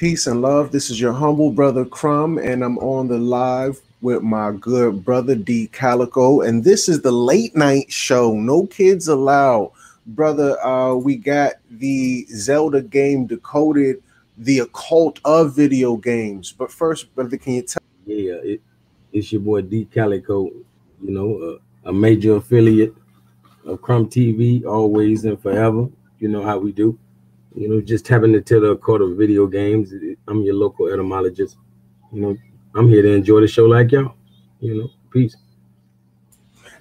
Peace and love. This is your humble brother Crumb, and I'm on the live with my good brother D Calico. And this is the late night show. No kids allowed. Brother, we got the Zelda game Decoded, the occult of video games. But first, brother, can you tell? It's your boy D Calico, a major affiliate of Crumb TV, always and forever. You know how we do. Just having to tell the occult of video games. I'm your local etymologist. I'm here to enjoy the show like y'all. Peace.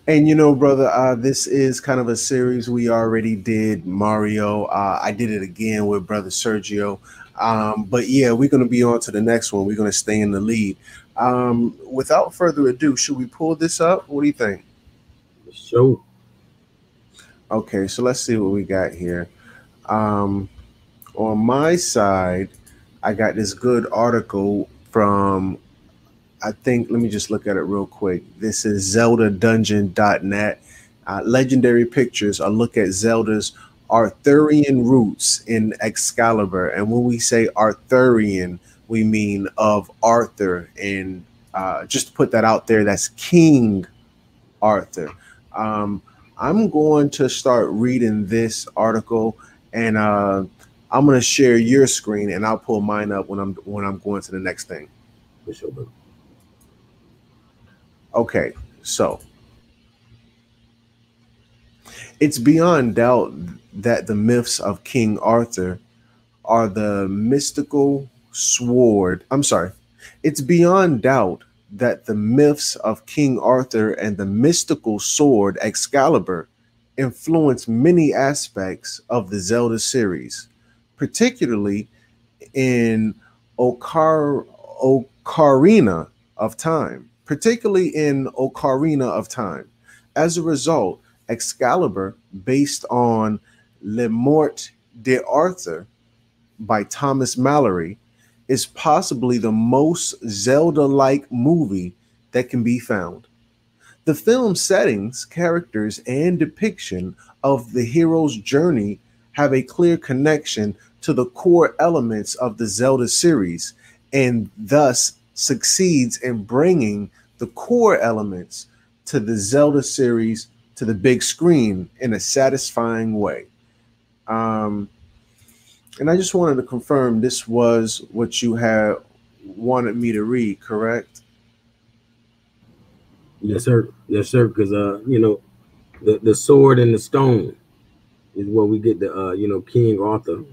And brother, this is kind of a series we already did Mario. I did it again with brother Sergio. But yeah, we're going to be on to the next one. We're going to stay in the lead. Without further ado, should we pull this up? What do you think? Show. Okay, so let's see what we got here. On my side, I got this good article from, I think, let me just look at it real quick. This is zeldadungeon.net. Legendary Pictures, a look at Zelda's Arthurian roots in Excalibur. And when we say Arthurian, we mean of Arthur. And just to put that out there, that's King Arthur. I'm going to start reading this article, and I'm going to share your screen, and I'll pull mine up when I'm going to the next thing. For sure, bro. Okay, so it's beyond doubt that the myths of King Arthur are the mystical sword. I'm sorry. It's beyond doubt that the myths of King Arthur and the mystical sword Excalibur influence many aspects of the Zelda series, particularly in Ocarina of Time. As a result, Excalibur, based on Le Morte d'Arthur by Thomas Mallory, is possibly the most Zelda-like movie that can be found. The film's settings, characters, and depiction of the hero's journey have a clear connection to the core elements of the Zelda series, and thus succeeds in bringing the core elements to the Zelda series to the big screen in a satisfying way. And I just wanted to confirm this was what you had wanted me to read, correct? Yes, sir. Yes, sir. Because the sword and the stone is where we get the King Arthur,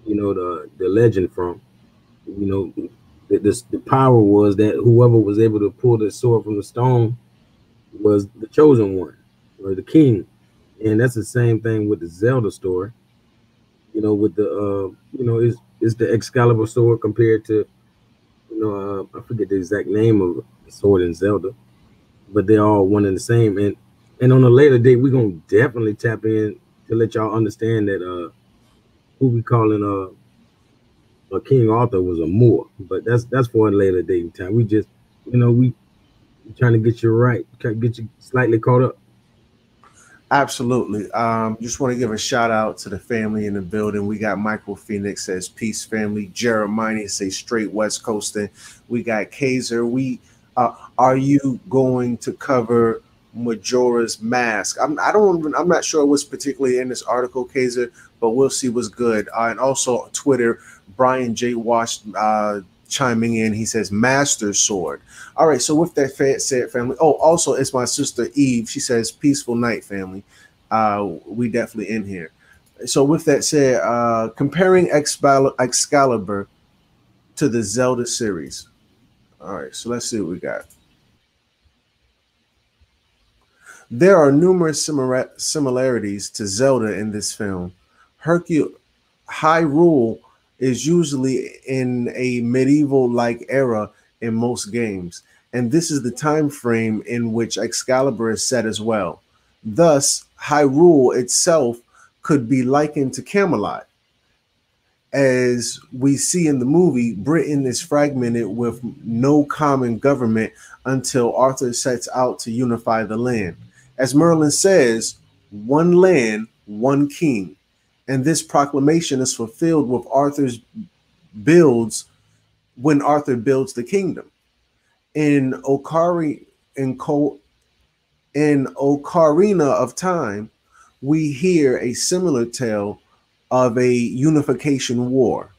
the legend from. The power was that whoever was able to pull the sword from the stone was the chosen one, or the king. And that's the same thing with the Zelda story. With the it's the Excalibur sword compared to I forget the exact name of the sword in Zelda, but they're all one and the same. And on a later date, we're gonna definitely tap in to let y'all understand that who we calling King Arthur was a Moor, but that's for a later date in time. We just we trying to get you right, get you slightly caught up. Absolutely. Just want to give a shout out to the family in the building. We got Michael Phoenix says peace family. Jeremiah says straight West Coasting. We got Kaiser. Are you going to cover Majora's Mask? I'm not sure what's particularly in this article, Kaiser, but we'll see what's good. And also on Twitter, Brian J. Wash chiming in. He says Master Sword. All right, so with that said, family. Oh, also it's my sister Eve. She says peaceful night, family. We definitely in here. So with that said, comparing Excalibur to the Zelda series. All right, so let's see what we got. There are numerous similarities to Zelda in this film. Hyrule is usually in a medieval-like era in most games, and this is the time frame in which Excalibur is set as well. Thus, Hyrule itself could be likened to Camelot. As we see in the movie, Britain is fragmented with no common government until Arthur sets out to unify the land. As Merlin says, one land, one king. And this proclamation is fulfilled with Arthur's builds when Arthur builds the kingdom. In Okari in Ocarina of Time, we hear a similar tale of a unification war,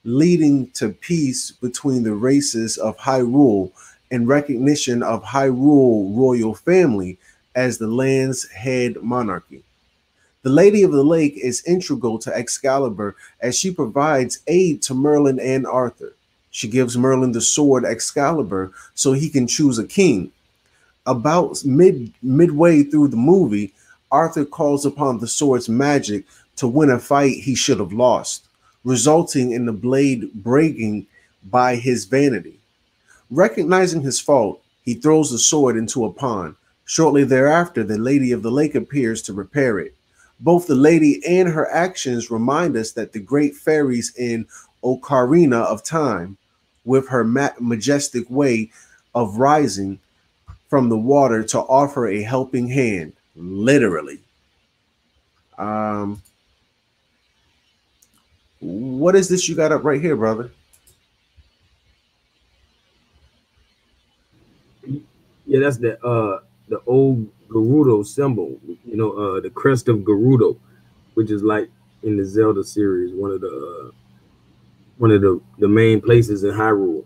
leading to peace between the races of Hyrule and recognition of Hyrule royal family as the land's head monarchy. The Lady of the Lake is integral to Excalibur as she provides aid to Merlin and Arthur. She gives Merlin the sword Excalibur so he can choose a king. About midway through the movie, Arthur calls upon the sword's magic to win a fight he should have lost, resulting in the blade breaking by his vanity. Recognizing his fault, he throws the sword into a pond. Shortly thereafter, the Lady of the Lake appears to repair it. Both the lady and her actions remind us that the great fairies in Ocarina of Time, with her majestic way of rising from the water to offer a helping hand, literally. What is this you got up right here, brother? Yeah, that's the old Gerudo symbol, the crest of Gerudo, which is like in the Zelda series, one of the main places in Hyrule.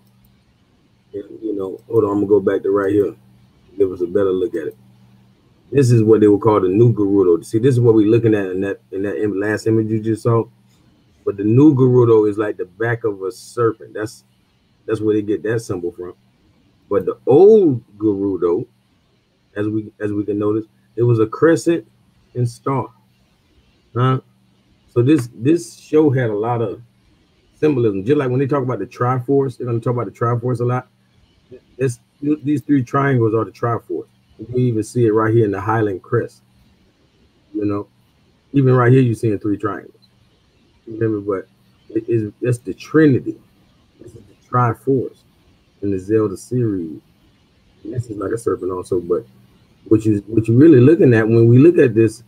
And, hold on, I'm gonna go back to right here, give us a better look at it. This is what they would call the new Gerudo. See, this is what we're looking at in that last image you just saw. But the new Gerudo is like the back of a serpent. That's where they get that symbol from. But the old Gerudo, as we can notice, it was a crescent and star. So this show had a lot of symbolism. Just like when they talk about the Triforce, they're going to talk about the Triforce a lot. These three triangles are the Triforce. You even see it right here in the Highland Crest. Even right here, you're seeing three triangles. Remember, but that's the Trinity. This is the Triforce in the Zelda series. And this is like a serpent also, but what you're really looking at when we look at this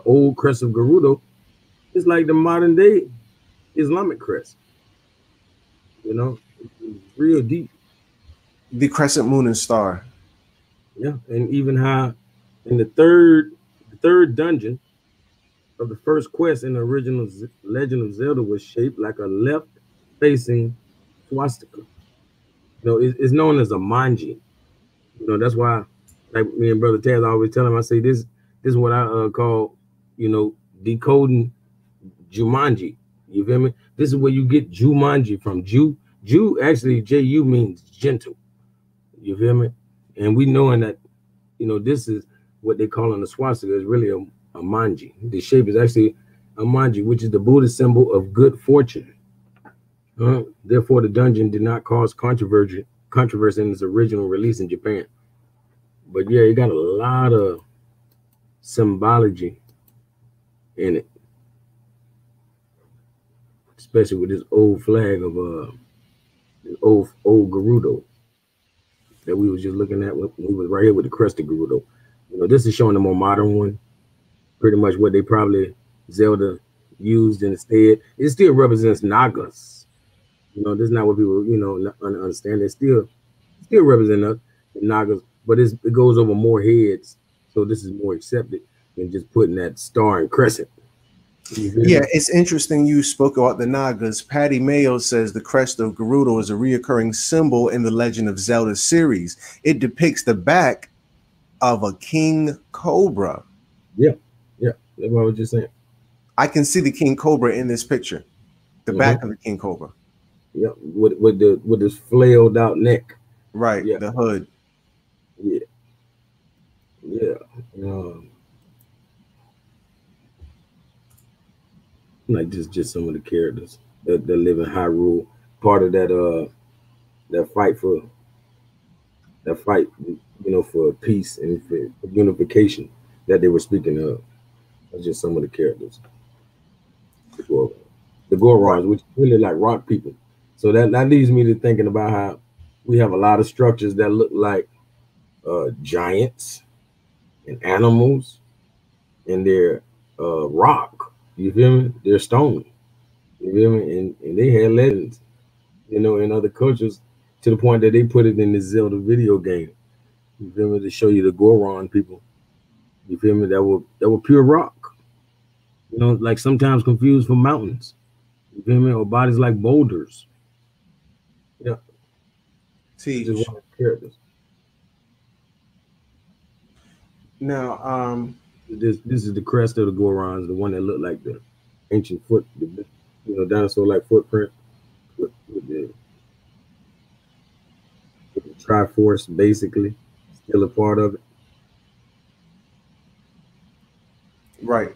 old crest of Gerudo, it's like the modern day Islamic crest. It's real deep. The crescent moon and star. Yeah, and even how in the third dungeon of the first quest in the original Legend of Zelda was shaped like a left-facing swastika. It's known as a manji. That's why, like me and Brother Taz, I always tell him, I say this is what I call, decoding Jumanji. You feel me? This is where you get Jumanji from. Ju actually, Ju means gentle. You feel me? And we knowing that, this is what they call in the swastika is really a manji. The shape is actually a manji, which is the Buddhist symbol of good fortune. Therefore, the dungeon did not cause controversy in its original release in Japan. But yeah, it got a lot of symbology in it, especially with this old flag of old Gerudo that we was just looking at when we was right here with the crest of Gerudo. This is showing the more modern one, pretty much what they probably Zelda used instead. It still represents Nagas. This is not what people understand. It still represent the Nagas, but it goes over more heads, so this is more accepted than just putting that star and crescent. Yeah, it's interesting you spoke about the Nagas. Patty Mayo says the crest of Gerudo is a reoccurring symbol in the Legend of Zelda series. It depicts the back of a king cobra. Yeah, that's what I was just saying. I can see the king cobra in this picture, the back of the king cobra. Yeah, with this flailed out neck. Right, yeah. The hood. Yeah. Like just some of the characters that live in Hyrule, part of that fight for for peace and for unification that they were speaking of. That's just some of the characters. The Gorons, which really like rock people. So that leads me to thinking about how we have a lot of structures that look like giants and animals, and they're rock. You feel me? They're stone. You feel me? And they had legends, in other cultures, to the point that they put it in the Zelda video game. You feel me? To show you the Goron people. You feel me? That were pure rock. Like sometimes confused for mountains. You feel me? Or bodies like boulders. Yeah, just Teach. one of the characters. Now, This is the crest of the Gorons, the one that looked like the ancient foot, dinosaur like footprint with the Triforce basically still a part of it. right.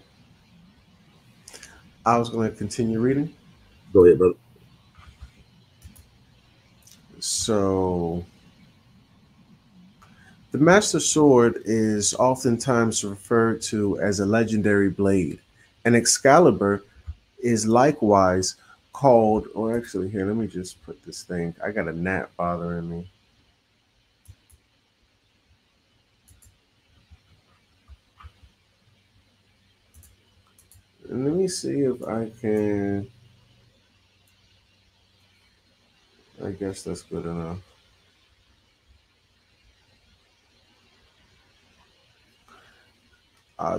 I was going to continue reading. Go ahead, brother. So, the Master Sword is oftentimes referred to as a legendary blade, and Excalibur is likewise called, or actually, here, let me just put this thing. I got a gnat bothering me. And let me see if I can. I guess that's good enough.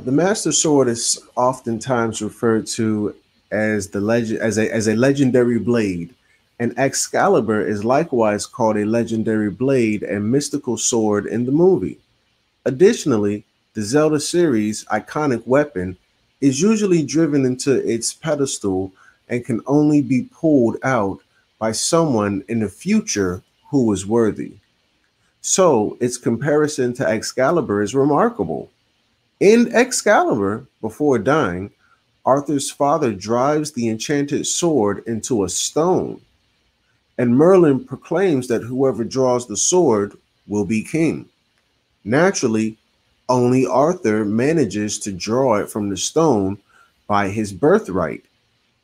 The Master Sword is oftentimes referred to as the legend as a legendary blade, and Excalibur is likewise called a legendary blade and mystical sword in the movie. Additionally, the Zelda series' iconic weapon is usually driven into its pedestal and can only be pulled out by someone in the future who is worthy. So, its comparison to Excalibur is remarkable. In Excalibur, before dying, Arthur's father drives the enchanted sword into a stone, and Merlin proclaims that whoever draws the sword will be king. Naturally, only Arthur manages to draw it from the stone by his birthright,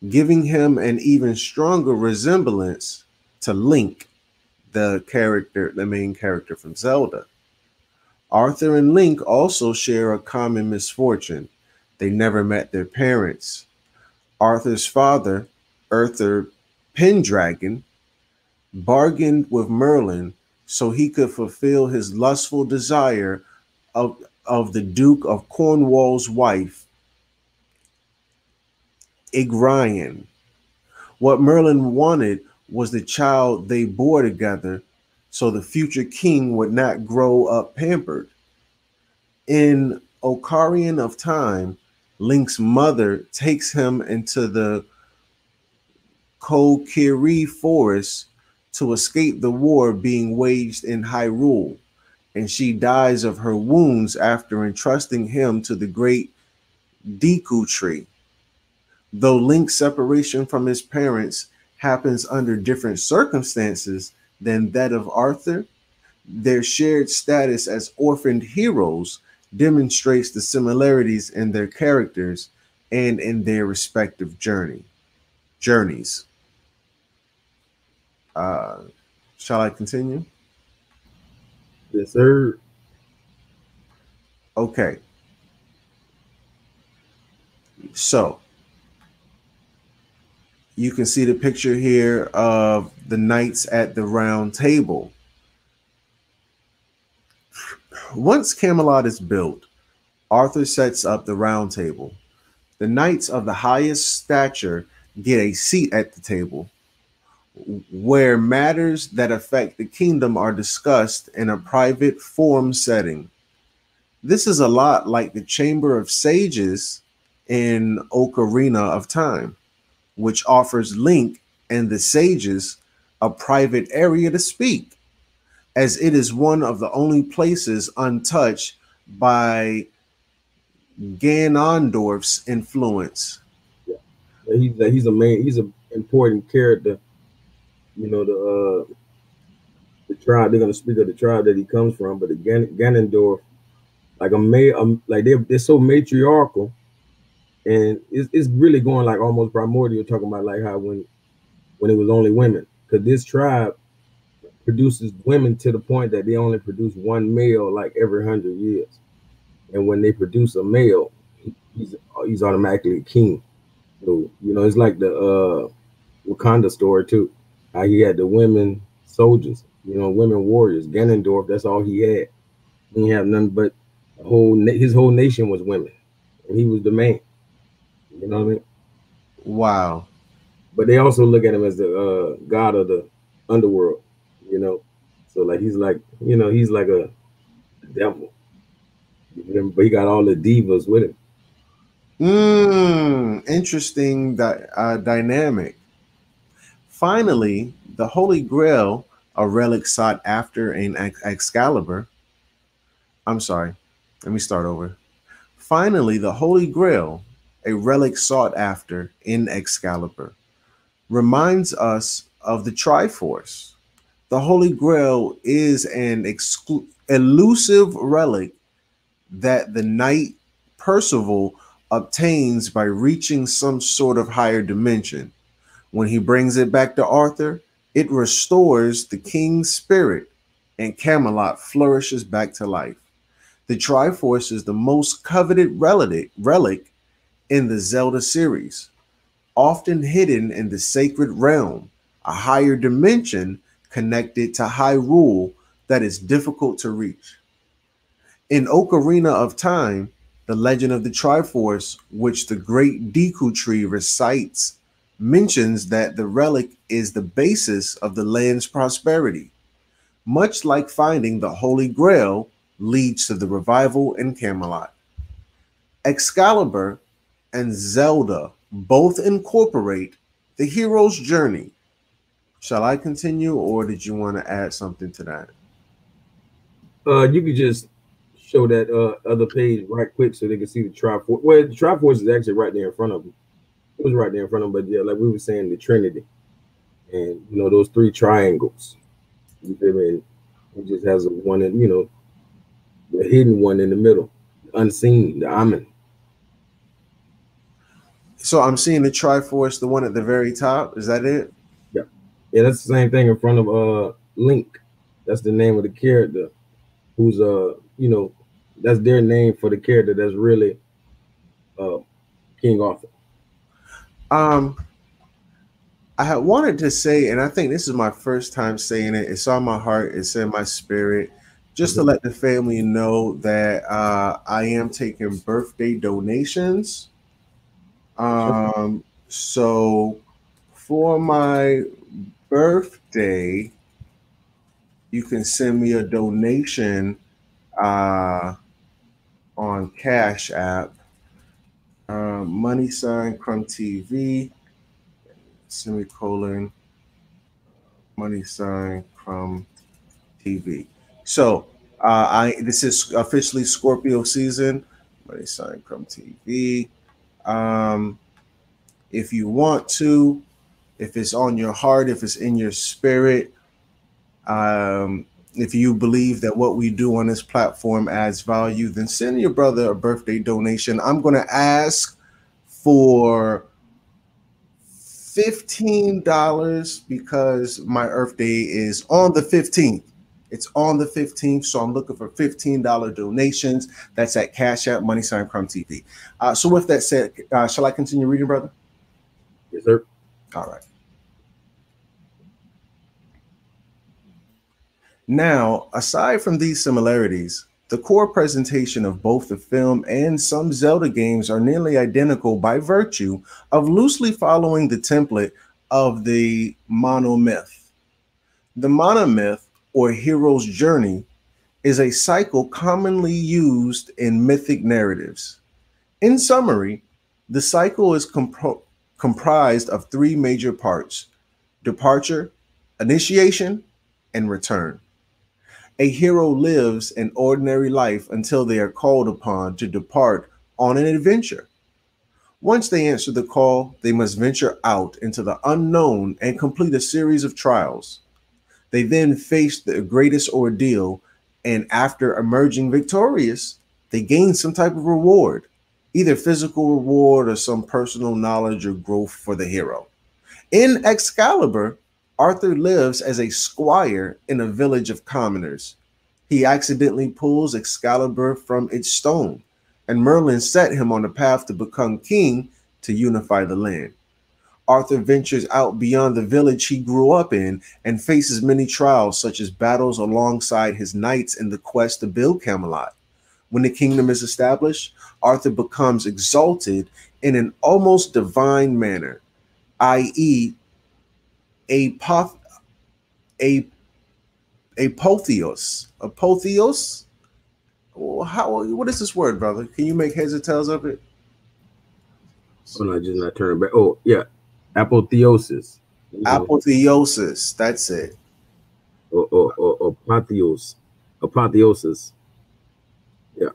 giving him an even stronger resemblance to Link, the main character from Zelda. Arthur and Link also share a common misfortune. They never met their parents. Arthur's father, Arthur Pendragon, bargained with Merlin so he could fulfill his lustful desire of the Duke of Cornwall's wife, Igraine. What Merlin wanted was the child they bore together so the future king would not grow up pampered. In Ocarina of Time, Link's mother takes him into the Kokiri forest to escape the war being waged in Hyrule, and she dies of her wounds after entrusting him to the great Deku tree. Though Link's separation from his parents happens under different circumstances than that of Arthur, their shared status as orphaned heroes demonstrates the similarities in their characters and in their respective journeys. Uh, shall I continue? Yes, sir. Okay. So you can see the picture here of the knights at the round table. Once Camelot is built, Arthur sets up the round table. The knights of the highest stature get a seat at the table, where matters that affect the kingdom are discussed in a private forum setting. This is a lot like the Chamber of Sages in Ocarina of Time, which offers Link and the sages a private area to speak, as it is one of the only places untouched by Ganondorf's influence. Yeah. He's an important character. The tribe, they're gonna speak of the tribe that he comes from, but the Ganondorf, like like they're so matriarchal, and it's really going like almost primordial, talking about like how when it was only women, because this tribe produces women to the point that they only produce one male like every 100 years, and when they produce a male, he's automatically a king. So, it's like the Wakanda story too. How he had the women soldiers, women warriors. Ganondorf, that's all he had. He didn't have nothing but his whole nation was women, and he was the man. You know what I mean? Wow. But they also look at him as the god of the underworld. You know, so like he's like a devil. But he got all the divas with him. Interesting dynamic. Finally, the Holy Grail, a relic sought after in Excalibur. I'm sorry, let me start over. Finally, the Holy Grail, a relic sought after in Excalibur, reminds us of the Triforce. The Holy Grail is an elusive relic that the knight Percival obtains by reaching some sort of higher dimension. When he brings it back to Arthur, it restores the king's spirit, and Camelot flourishes back to life. The Triforce is the most coveted relic in the Zelda series, often hidden in the sacred realm, a higher dimension connected to Hyrule that is difficult to reach. In Ocarina of Time, the legend of the Triforce, which the great Deku tree recites, mentions that the relic is the basis of the land's prosperity. Much like finding the Holy Grail leads to the revival in Camelot. Excalibur and Zelda both incorporate the hero's journey. Shall I continue, or did you want to add something to that? You could just show that other page right quick so they can see the Triforce. Well, the Triforce is actually right there in front of them. It was right there in front of them, but yeah, like we were saying, the Trinity, and those three triangles. You feel me? It just has a one in, the hidden one in the middle, the unseen, the Amen. So I'm seeing the Triforce, the one at the very top. Is that it? Yeah, yeah, that's the same thing in front of Link. That's the name of the character who's that's their name for the character that's really uh King Arthur. Um, I had wanted to say, and I think this is my first time saying it. It's on my heart. It's in my spirit. Just to Mhm. let the family know that I am taking birthday donations. So for my birthday, you can send me a donation uh, on Cash App, money sign Crumb TV, semicolon, money sign Crumb TV. So I this is officially Scorpio season. Money sign Crumb TV. Um, if you want to, if it's on your heart, if it's in your spirit, if you believe that what we do on this platform adds value, then send your brother a birthday donation. I'm going to ask for $15 because my Earth Day is on the 15th. It's on the 15th, so I'm looking for $15 donations. That's at Cash App, Money Sign Crumb TV. So with that said, shall I continue reading, brother? Yes, sir. All right. Now, aside from these similarities, the core presentation of both the film and some Zelda games are nearly identical by virtue of loosely following the template of the monomyth. The monomyth, or hero's journey, is a cycle commonly used in mythic narratives. In summary, the cycle is comprised of three major parts: departure, initiation, and return. A hero lives an ordinary life until they are called upon to depart on an adventure. Once they answer the call, they must venture out into the unknown and complete a series of trials. They then face the greatest ordeal, and after emerging victorious, they gain some type of reward, either physical reward or some personal knowledge or growth for the hero. In Excalibur, Arthur lives as a squire in a village of commoners. He accidentally pulls Excalibur from its stone, and Merlin set him on the path to become king to unify the land. Arthur ventures out beyond the village he grew up in and faces many trials, such as battles alongside his knights in the quest to build Camelot. When the kingdom is established, Arthur becomes exalted in an almost divine manner, i.e., apoth- a apotheos. How? What is this word, brother? Can you make heads or tails of it? Oh no, just not turning back. Oh yeah, apotheosis. You know, Apotheosis. That's it. or apotheosis. Yeah.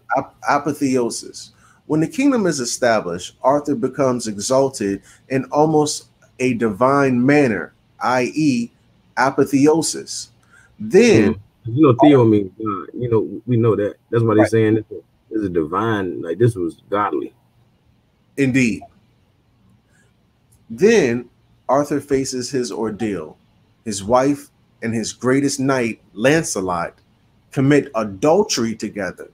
Apotheosis. When the kingdom is established, Arthur becomes exalted in almost a divine manner, i.e., apotheosis. Then, You know, Theo means God. You know, we know that. That's why they're right, saying this is divine. Like this was godly. indeed, then Arthur faces his ordeal. His wife and his greatest knight, Lancelot, commit adultery together.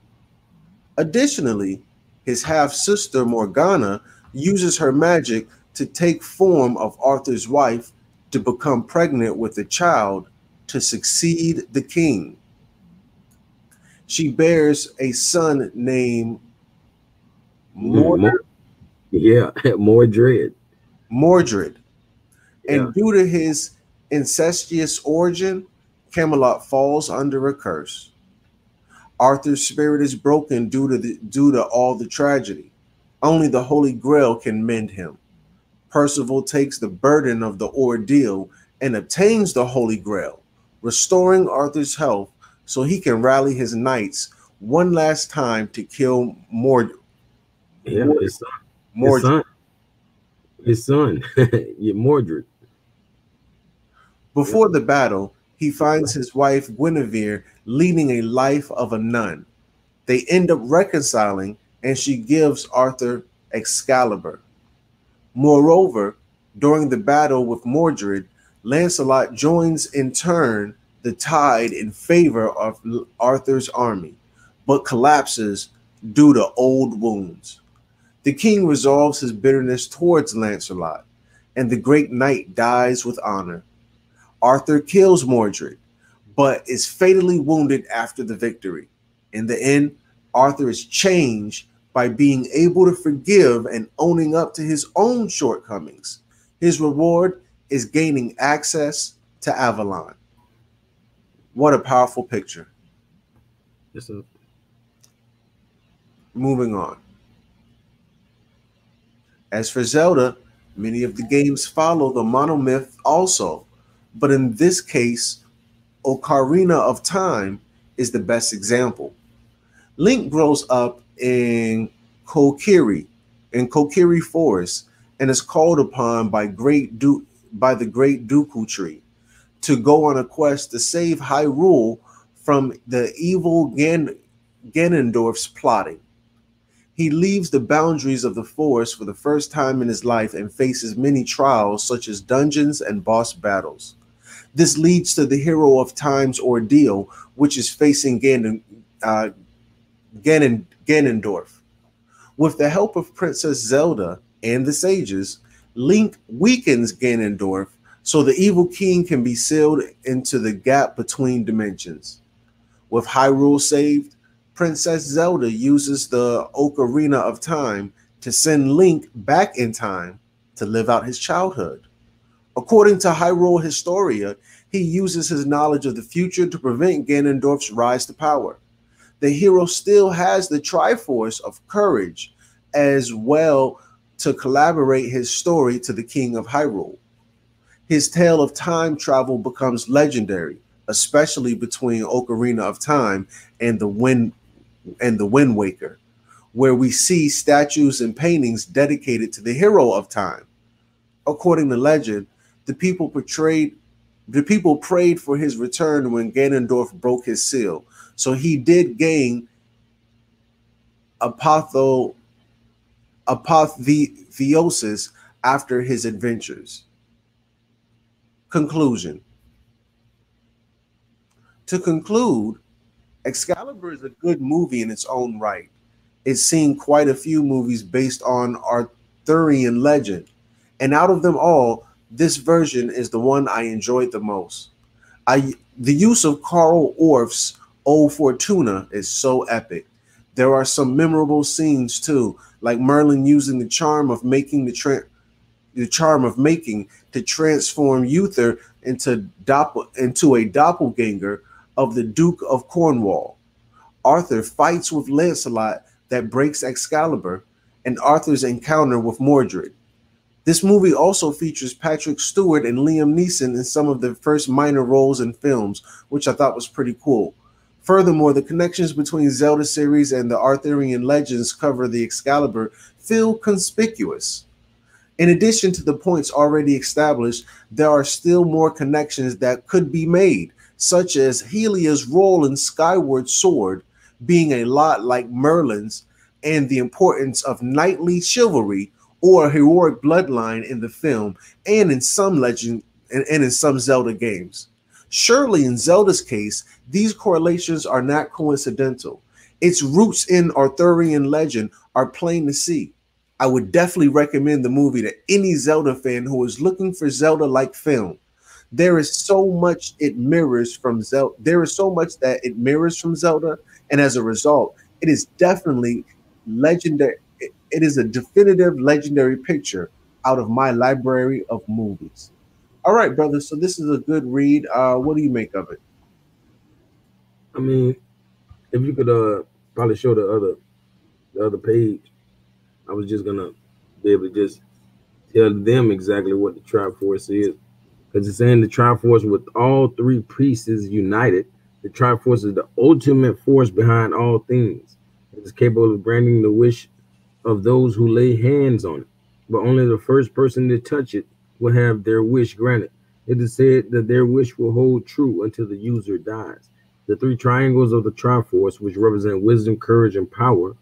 Additionally, his half sister Morgana uses her magic to take form of Arthur's wife to become pregnant with a child to succeed the king. She bears a son named More, Mordred. yeah, more dread. Mordred. Yeah. And due to his incestuous origin, Camelot falls under a curse. Arthur's spirit is broken due to all the tragedy. Only the Holy Grail can mend him. Percival takes the burden of the ordeal and obtains the Holy Grail, restoring Arthur's health so he can rally his knights one last time to kill Yeah, his son. His Mordred. son. His son. Yeah, Mordred. Before the battle, he finds his wife Guinevere leading a life of a nun. They end up reconciling, and she gives Arthur Excalibur. Moreover, during the battle with Mordred, Lancelot joins in turn the tide in favor of Arthur's army, but collapses due to old wounds. The king resolves his bitterness towards Lancelot, and the great knight dies with honor. Arthur kills Mordred, but is fatally wounded after the victory. In the end, Arthur is changed by being able to forgive and owning up to his own shortcomings. His reward is gaining access to Avalon. What a powerful picture. Yes, sir. Moving on. As for Zelda, many of the games follow the monomyth also, but in this case, Ocarina of Time is the best example. Link grows up Kokiri, in Kokiri Forest, and is called upon by the Great Dooku Tree to go on a quest to save Hyrule from the evil Ganondorf's plotting. He leaves the boundaries of the forest for the first time in his life and faces many trials, such as dungeons and boss battles. This leads to the hero of time's ordeal, which is facing Ganondorf. With the help of Princess Zelda and the sages, Link weakens Ganondorf so the evil king can be sealed into the gap between dimensions. With Hyrule saved, Princess Zelda uses the Ocarina of Time to send Link back in time to live out his childhood. According to Hyrule Historia, he uses his knowledge of the future to prevent Ganondorf's rise to power. The hero still has the Triforce of courage as well to collaborate his story to the King of Hyrule. His tale of time travel becomes legendary, especially between Ocarina of Time and the Wind Waker, where we see statues and paintings dedicated to the hero of time. According to legend, the people prayed for his return when Ganondorf broke his seal, so he did gain apotheosis after his adventures. Conclusion. To conclude, Excalibur is a good movie in its own right. It's seen quite a few movies based on Arthurian legend. And out of them all, this version is the one I enjoyed the most. The use of Carl Orff's O Fortuna is so epic. There are some memorable scenes too, like Merlin using the charm of making to transform Uther into a doppelganger of the Duke of Cornwall. Arthur fights with Lancelot that breaks Excalibur, and Arthur's encounter with Mordred. This movie also features Patrick Stewart and Liam Neeson in some of their first minor roles in films, which I thought was pretty cool. Furthermore, the connections between Zelda series and the Arthurian legends cover the Excalibur feel conspicuous. In addition to the points already established, there are still more connections that could be made, such as Helia's role in Skyward Sword being a lot like Merlin's, and the importance of knightly chivalry or heroic bloodline in the film and in some legend and in some Zelda games. Surely in Zelda's case, these correlations are not coincidental. Its roots in Arthurian legend are plain to see. I would definitely recommend the movie to any Zelda fan who is looking for Zelda-like film. There is so much it mirrors from Zelda. There is so much that it mirrors from Zelda, and as a result, it is definitely legendary. It is a definitive legendary picture out of my library of movies. All right, brother. So this is a good read. What do you make of it? I mean, if you could probably show the other page, I was just gonna be able to just tell them exactly what the Triforce is. Because it's saying the Triforce with all three pieces united. The Triforce is the ultimate force behind all things. It is capable of granting the wish of those who lay hands on it, but only the first person to touch it will have their wish granted. It is said that their wish will hold true until the user dies. The three triangles of the Triforce, which represent wisdom, courage, and power,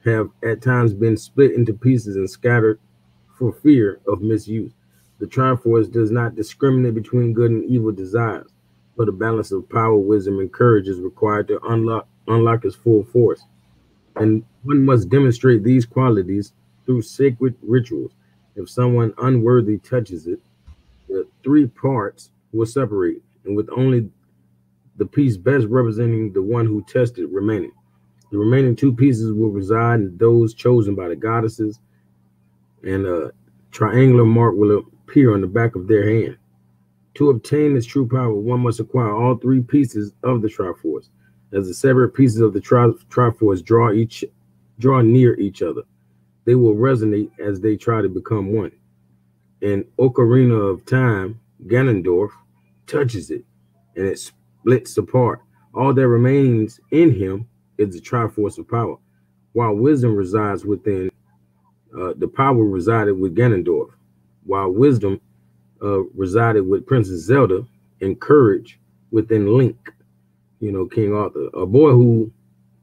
have at times been split into pieces and scattered for fear of misuse. The Triforce does not discriminate between good and evil desires, but a balance of power, wisdom, and courage is required to unlock its full force. And one must demonstrate these qualities through sacred rituals. If someone unworthy touches it, the three parts will separate, and with only the piece best representing the one who tested remaining. The remaining two pieces will reside in those chosen by the goddesses, and a triangular mark will appear on the back of their hand. To obtain this true power, one must acquire all three pieces of the Triforce. As the separate pieces of the Triforce draw near each other, they will resonate as they try to become one. In Ocarina of Time, Ganondorf touches it, and it splits apart. All that remains in him is the Triforce of power. While wisdom resides within, the power resided with Ganondorf, while wisdom resided with Princess Zelda, and courage within Link, King Arthur, a boy who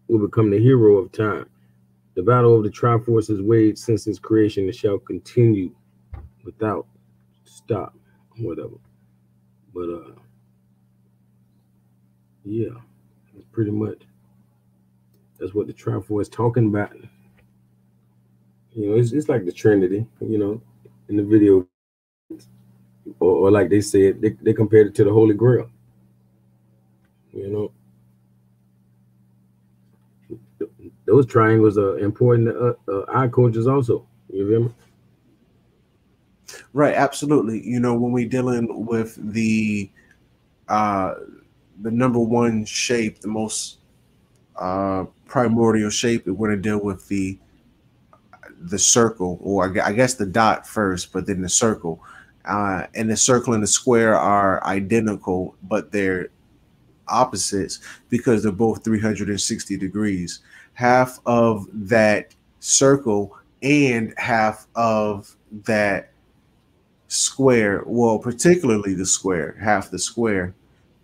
will become the hero of time. The battle of the Triforce is waged since its creation and shall continue without stop, whatever. But yeah, that's pretty much that's what the Triforce is talking about. It's like the Trinity, in the video, or like they said, they compared it to the Holy Grail. Those triangles are important to our cultures also. You feel me? Right, absolutely. When we're dealing with the number one shape, the most primordial shape, we're going to deal with the circle, or I guess the dot first, but then the circle. And the circle and the square are identical, but they're opposites because they're both 360 degrees. Half of that circle and half of that square, well, particularly the square, half the square,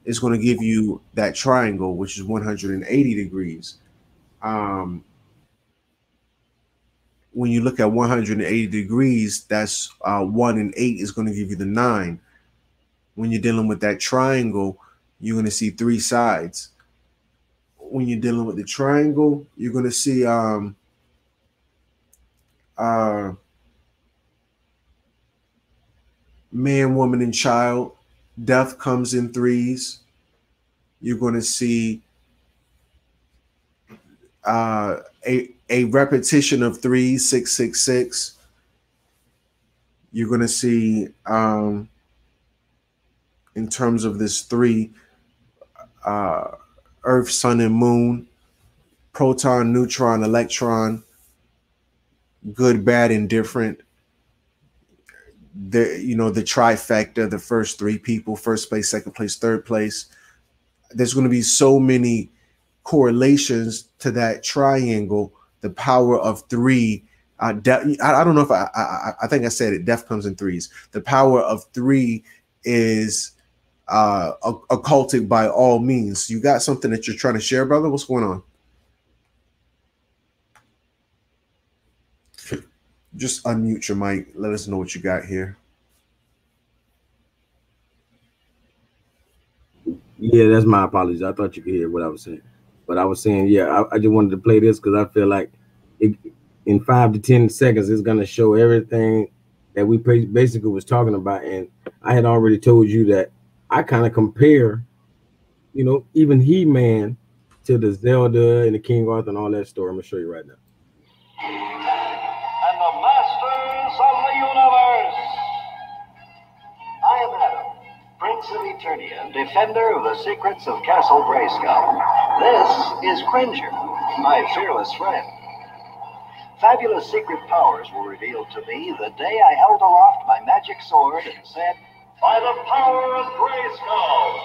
is going to give you that triangle, which is 180 degrees. When you look at 180 degrees, that's 1 and 8 is going to give you the 9. When you're dealing with that triangle, you're going to see 3 sides. When you're dealing with the triangle, you're going to see man, woman, and child. Death comes in threes. You're going to see a repetition of 3, 6, 6, 6. You're going to see, in terms of this 3, Earth, Sun, and Moon, proton, neutron, electron, good, bad, indifferent. The trifecta, the first 3 people, first place, second place, third place. There's going to be so many correlations to that triangle. The power of 3. I don't know if I think I said it. Death comes in threes. The power of 3 is occultic by all means. You got something that you're trying to share, brother? What's going on? Just unmute your mic. Let us know what you got here. Yeah, that's my apologies. I thought you could hear what I was saying. But I was saying, yeah, I just wanted to play this because I feel like in 5 to 10 seconds, it's going to show everything that we basically was talking about. And I had already told you that I kind of compare, even He-Man to the Zelda and the King Arthur and all that story. I'm going to show you right now. And the masters of the universe. I am Adam, Prince of Eternia and defender of the secrets of Castle Grayskull. This is Cringer, my fearless friend. Fabulous secret powers were revealed to me the day I held aloft my magic sword and said, "By the power of Grayskull,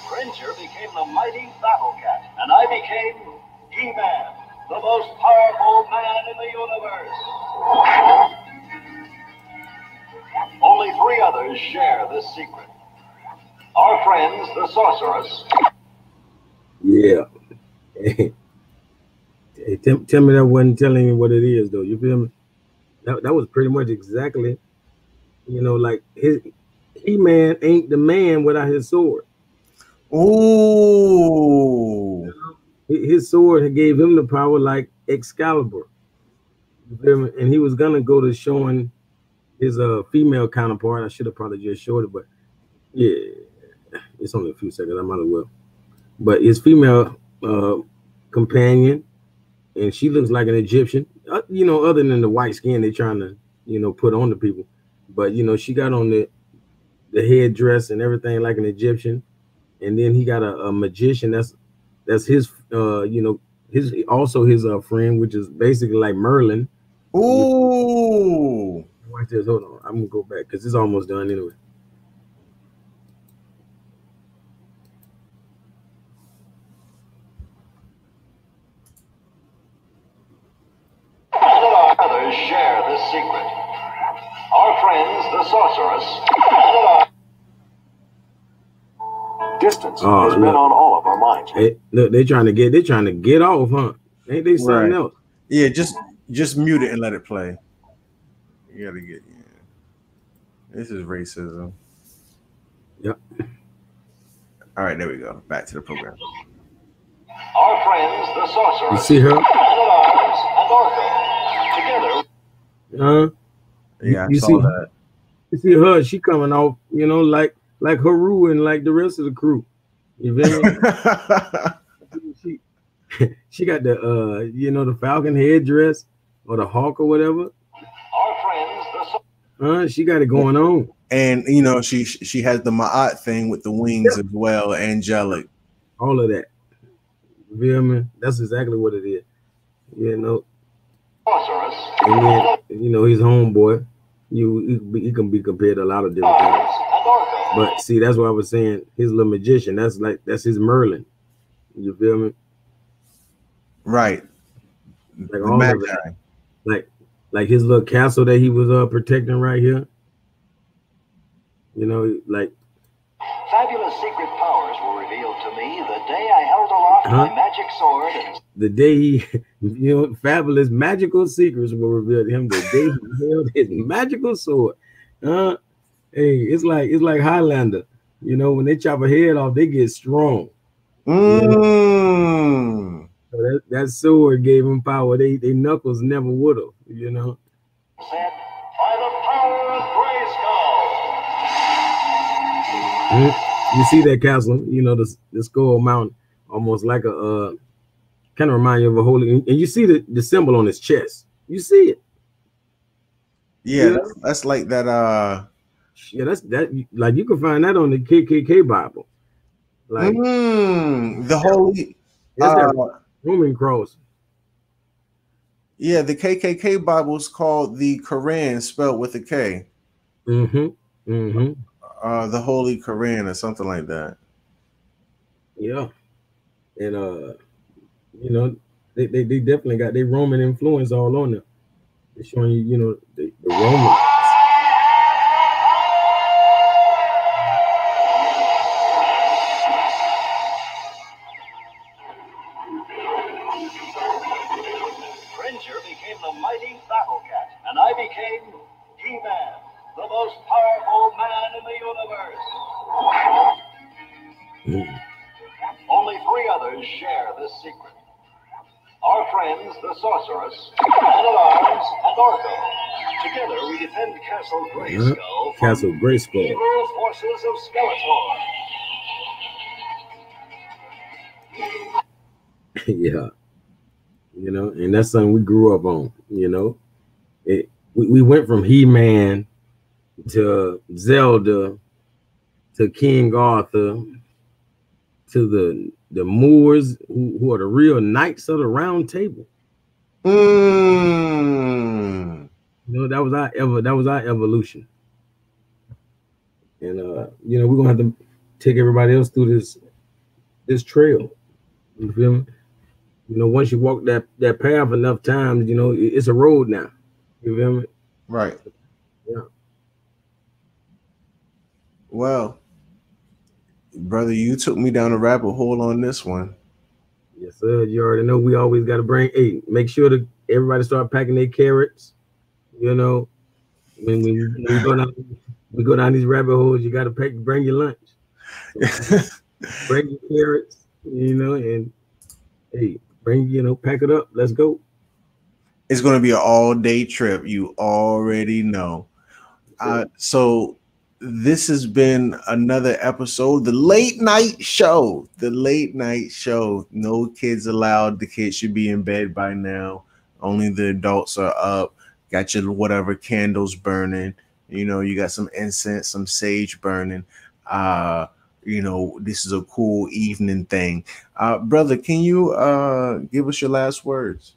Cringer became the mighty Battle Cat, and I became He-Man, the most powerful man in the universe. Only 3 others share this secret. Our friends, the Sorceress. Yeah. Hey, tell me that wasn't telling me what it is, though. You feel me? That was pretty much exactly, like He-Man ain't the man without his sword. Oh. His sword gave him the power like Excalibur. You feel me? And he was gonna go to showing his female counterpart. I should have probably just showed it, but yeah, it's only a few seconds. I might as well. But his female companion, and she looks like an Egyptian. Other than the white skin they're trying to put on the people, but she got on the headdress and everything like an Egyptian, and then he got a magician that's his his friend, which is basically like Merlin. Ooh. Watch this. Hold on. I'm gonna go back because it's almost done anyway. Others share this secret. Our friends, the Sorceress. Distance has been on all of our minds. Hey, look, they're trying to get off, huh? Ain't they something else? Yeah, just mute it and let it play. You gotta get. Yeah. This is racism. Yep. All right, there we go. Back to the program. Our friends, the Sorceress. You see her? And Orko. Together. Yeah, you saw see that. You see her? She coming off, like Hyrule and like the rest of the crew. You feel me? she got the the Falcon headdress or the Hawk or whatever. Our friends, she got it going on. And she has the Ma'at thing with the wings as well, angelic. All of that. You feel me? That's exactly what it is. Sorceress. And then his homeboy. He can be compared to a lot of different things. But see, that's what I was saying. His little magician, that's his Merlin. You feel me? Right. Like all of it. Like his little castle that he was protecting right here. Like fabulous secret powers were revealed to me the day I held aloft my magic sword. The day he, fabulous magical secrets were revealed to him the day he held his magical sword. And Hey, it's like Highlander. You know, when they chop a head off, they get strong. Mm. So that sword gave them power. They knuckles never would have. You know. Said by the power of Grayskull. You see that castle? You know the skull mountain, almost like a kind of remind you of a holy. And you see the symbol on his chest. You see it. Yeah, that's like that. Yeah, that's that. Like you can find that on the KKK Bible. Like the holy. That's that Roman cross. Yeah, the KKK Bible is called the Quran, spelled with a K. The Holy Quran or something like that. Yeah, and you know, they definitely got their Roman influence all on them. They're showing you, you know, the Romans. Cringer became the mighty Battle Cat, and I became He-Man, the most powerful man in the universe. Only 3 others share this secret. Our friends, the Sorceress, Man-at-Arms, and Orko. Together we defend Castle Grayskull from evil forces of Skeletor. Yeah. You know, and that's something we grew up on, you know. We went from He-Man to Zelda to King Arthur to the Moors who are the real knights of the round table. You know, that was our evolution. And you know, we're gonna have to take everybody else through this trail. You feel me? You know, once you walk that path enough times, you know, it's a road now. You feel me? Right. Yeah. Well, brother, you took me down a rabbit hole on this one. Yes, sir. You already know we always got to bring. Hey, make sure that everybody start packing their carrots. You know, when we go down these rabbit holes, you got to bring your lunch. So, bring your carrots. You know, and hey, pack it up. Let's go. It's going to be an all-day trip. You already know. So this has been another episode, the late night show. No kids allowed. The kids should be in bed by now. Only the adults are up. Got your whatever candles burning. You know, you got some incense, some sage burning. You know, this is a cool evening thing. Brother, can you give us your last words?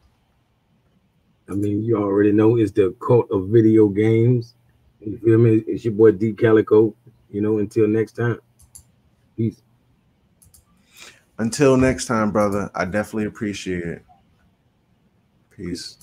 I mean, you already know it's the cult of video games. You feel me? It's your boy D Calico. You know, until next time. Peace. Until next time, brother. I definitely appreciate it. Peace.